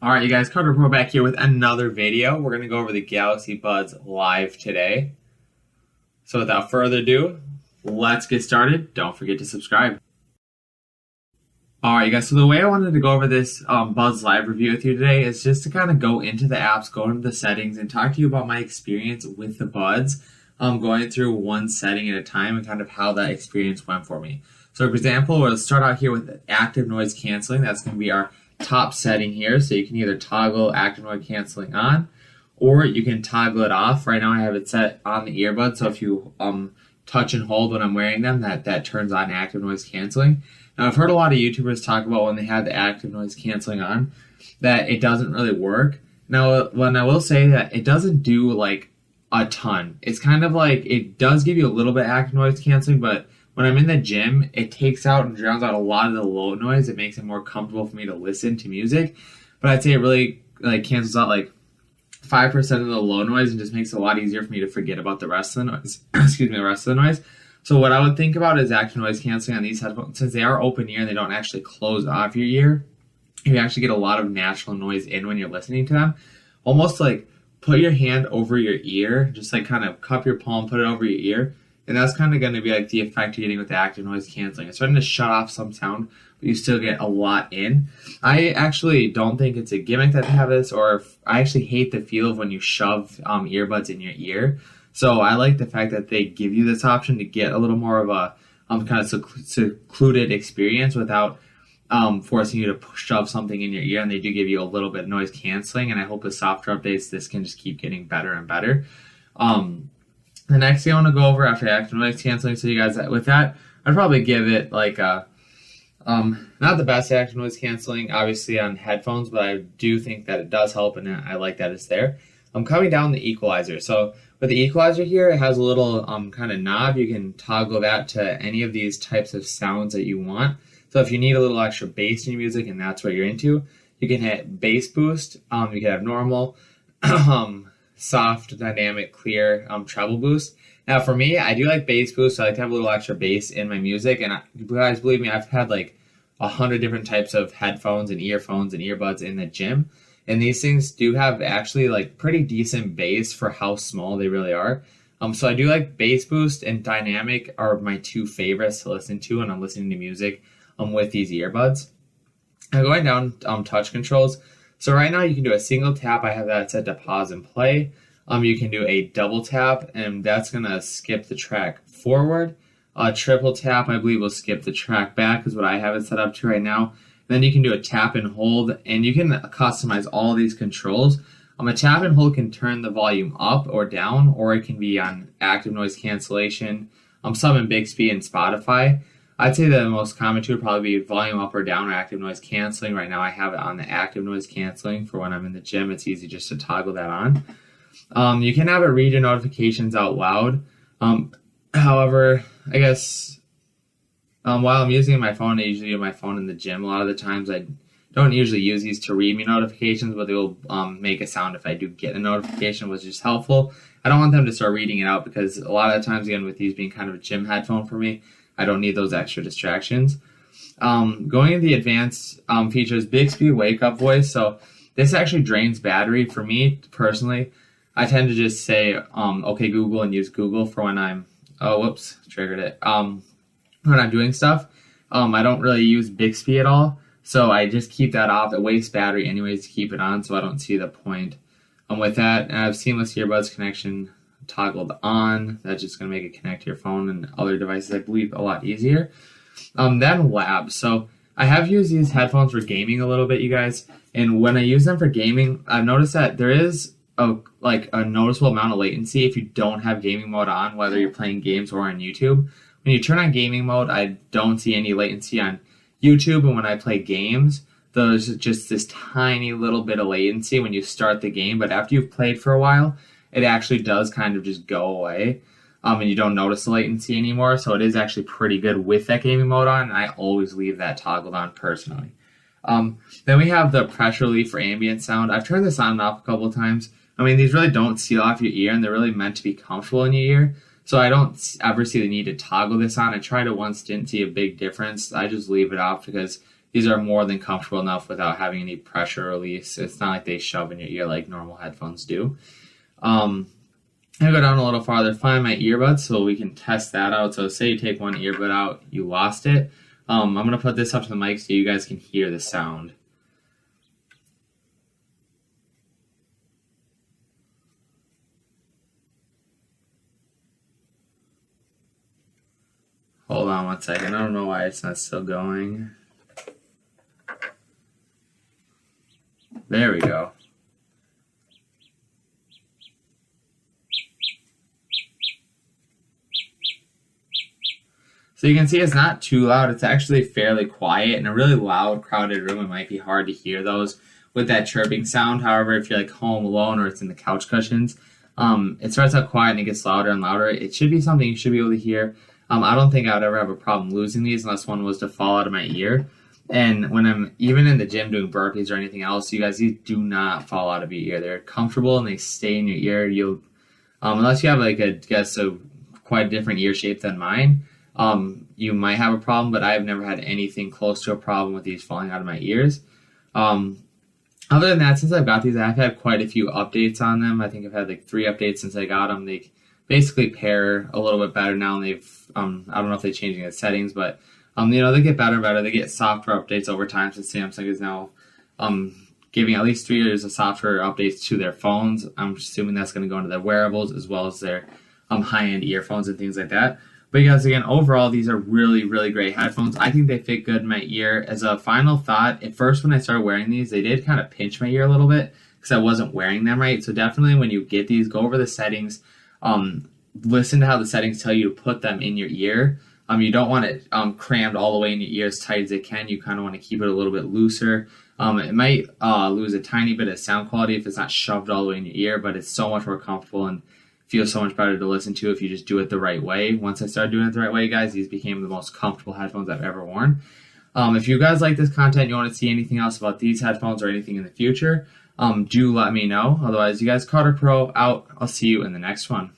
Alright, you guys, Carter Pro back here with another video. We're going to go over the Galaxy Buds Live today. So without further ado, let's get started. Don't forget to subscribe. Alright, you guys, so the way I wanted to go over this Buds Live review with you today is just to kind of go into the apps, go into the settings, and talk to you about my experience with the Buds, going through one setting at a time and kind of how that experience went for me. So for example, we'll start out here with active noise canceling. That's going to be our top setting here, so you can either toggle active noise canceling on or you can toggle it off. Right now I have it set on the earbuds, so if you touch and hold when I'm wearing them, that turns on active noise canceling. Now I've heard a lot of YouTubers talk about when they have the active noise canceling on that it doesn't really work. Now when I will say that it doesn't do like a ton. It's kind of like it does give you a little bit of active noise canceling, but when I'm in the gym, it takes out and drowns out a lot of the low noise. It makes it more comfortable for me to listen to music. But I'd say it really cancels out 5% of the low noise and just makes it a lot easier for me to forget about the rest of the noise. Excuse me, the rest of the noise. So what I would think about is active noise canceling on these headphones. Since they are open ear and they don't actually close off your ear, you actually get a lot of natural noise in when you're listening to them. Almost like put your hand over your ear, just kind of cup your palm, put it over your ear. And that's kind of going to be the effect you're getting with the active noise canceling. It's starting to shut off some sound, but you still get a lot in. I actually don't think it's a gimmick that they have this, or I actually hate the feel of when you shove earbuds in your ear. So I like the fact that they give you this option to get a little more of a kind of secluded experience without forcing you to shove something in your ear. And they do give you a little bit of noise canceling. And I hope with software updates, this can just keep getting better and better. The next thing I want to go over after active noise canceling, so you guys, with that, I'd probably give it not the best active noise canceling, obviously, on headphones, but I do think that it does help, and I like that it's there. I'm coming down the equalizer. So with the equalizer here, it has a little kind of knob. You can toggle that to any of these types of sounds that you want. So if you need a little extra bass in your music and that's what you're into, you can hit bass boost. You can have normal, soft, dynamic, clear, treble boost. Now for me, I do like bass boost, so I like to have a little extra bass in my music. And you guys believe me, I've had 100 different types of headphones and earphones and earbuds in the gym. And these things do have actually pretty decent bass for how small they really are. So I do like bass boost and dynamic are my two favorites to listen to when I'm listening to music with these earbuds. Now going down touch controls. So right now you can do a single tap. I have that set to pause and play. You can do a double tap, and that's going to skip the track forward. A triple tap, I believe, will skip the track back, is what I have it set up to right now. Then you can do a tap and hold, and you can customize all these controls. A tap and hold can turn the volume up or down, or it can be on active noise cancellation, some in Bixby and Spotify. I'd say the most common two would probably be volume up or down or active noise canceling. Right now I have it on the active noise canceling for when I'm in the gym. It's easy just to toggle that on. You can have it read your notifications out loud. However, I guess while I'm using my phone, I usually use my phone in the gym. A lot of the times I don't usually use these to read me notifications, but they will make a sound if I do get a notification, which is helpful. I don't want them to start reading it out because a lot of the times, again, with these being kind of a gym headphone for me, I don't need those extra distractions. Going into the advanced features, Bixby wake up voice. So this actually drains battery. For me personally, I tend to just say, okay, Google, and use Google for when I'm, triggered it. When I'm doing stuff, I don't really use Bixby at all. So I just keep that off. It wastes battery anyways to keep it on, so I don't see the point. With that, I have seamless earbuds connection toggled on. That's just going to make it connect to your phone and other devices, I believe, a lot easier. Then labs. So I have used these headphones for gaming a little bit, you guys. And when I use them for gaming, I've noticed that there is a noticeable amount of latency if you don't have gaming mode on, whether you're playing games or on YouTube. When you turn on gaming mode, I don't see any latency on YouTube. And when I play games, there's just this tiny little bit of latency when you start the game. But after you've played for a while, it actually does kind of just go away, and you don't notice the latency anymore. So it is actually pretty good with that gaming mode on, and I always leave that toggled on personally. Then we have the pressure relief for ambient sound. I've turned this on and off a couple of times. I mean, these really don't seal off your ear, and they're really meant to be comfortable in your ear. So I don't ever see the need to toggle this on. I tried it once, didn't see a big difference. I just leave it off because these are more than comfortable enough without having any pressure release. It's not like they shove in your ear like normal headphones do. I'm going to go down a little farther, find my earbuds so we can test that out. So say you take one earbud out, you lost it. I'm going to put this up to the mic so you guys can hear the sound. Hold on one second. I don't know why it's not still going. There we go. So you can see it's not too loud. It's actually fairly quiet. In a really loud, crowded room, it might be hard to hear those with that chirping sound. However, if you're like home alone or it's in the couch cushions, it starts out quiet and it gets louder and louder. It should be something you should be able to hear. I don't think I would ever have a problem losing these unless one was to fall out of my ear. And when I'm even in the gym doing burpees or anything else, you guys, these do not fall out of your ear. They're comfortable and they stay in your ear. You'll, unless you have like a quite a different ear shape than mine, you might have a problem. But I've never had anything close to a problem with these falling out of my ears. Other than that, since I've got these, I've had quite a few updates on them. I think I've had like 3 updates since I got them. They basically pair a little bit better now, and they've I don't know if they're changing the settings, but they get better and better. They get software updates over time since Samsung is now giving at least 3 years of software updates to their phones. I'm assuming that's going to go into their wearables as well as their high-end earphones and things like that. But you guys, again, overall, these are really, really great headphones. I think they fit good in my ear. As a final thought, at first when I started wearing these, they did kind of pinch my ear a little bit because I wasn't wearing them right. So definitely when you get these, go over the settings. Listen to how the settings tell you to put them in your ear. You don't want it crammed all the way in your ear as tight as it can. You kind of want to keep it a little bit looser. It might lose a tiny bit of sound quality if it's not shoved all the way in your ear, but it's so much more comfortable and feels so much better to listen to if you just do it the right way. Once I started doing it the right way, guys, these became the most comfortable headphones I've ever worn. If you guys like this content, you want to see anything else about these headphones or anything in the future, do let me know. Otherwise, you guys, Carter Pro out. I'll see you in the next one.